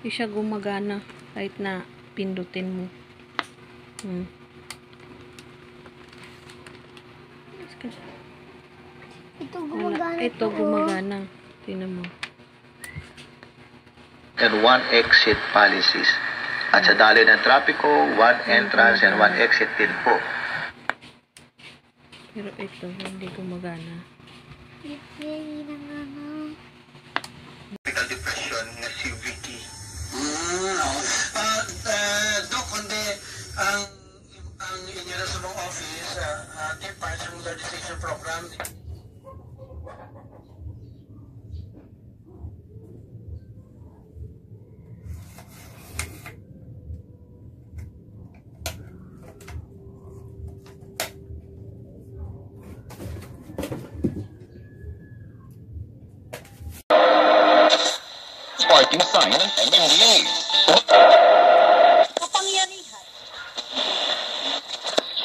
Hindi siya gumagana kahit na pindutin mo. Ito gumagana. Ito gumagana. Tingnan mo. And 1 exit policies. At sa daloy ng trapiko, 1 entrance and 1 exit din po. Pero ito, hindi gumagana. Medical depression na si Vicky. Dok, kundi ang inyo na sa mga office, take part sa registration program. Sparking sign ng MMDA.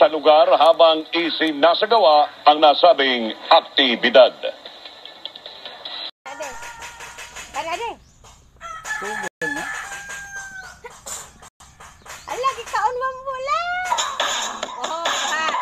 Sa lugar habang isinasagawa ang nasabing aktibidad. Lagi kaon mambula. Oh, ha.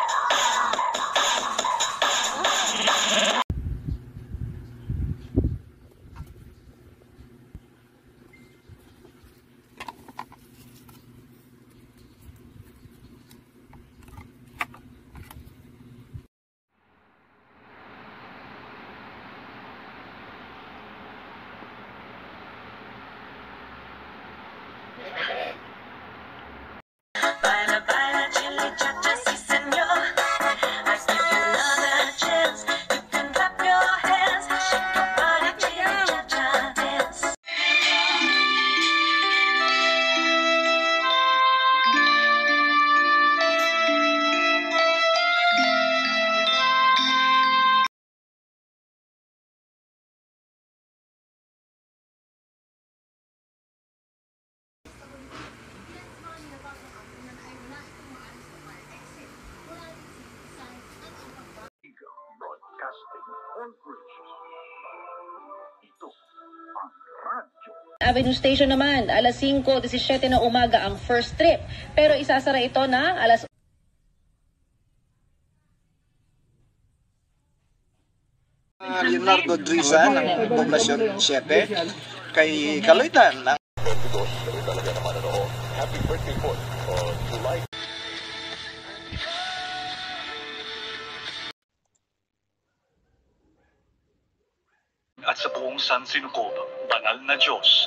Avenue Station naman, alas 5:17 ng umaga ang first trip. Pero isasara ito na alas Leonardo Driza ng Poblasyon 7 kay Kaloytan ng Happy birthday po. July. At sa buong San Sinukob, banal na Diyos.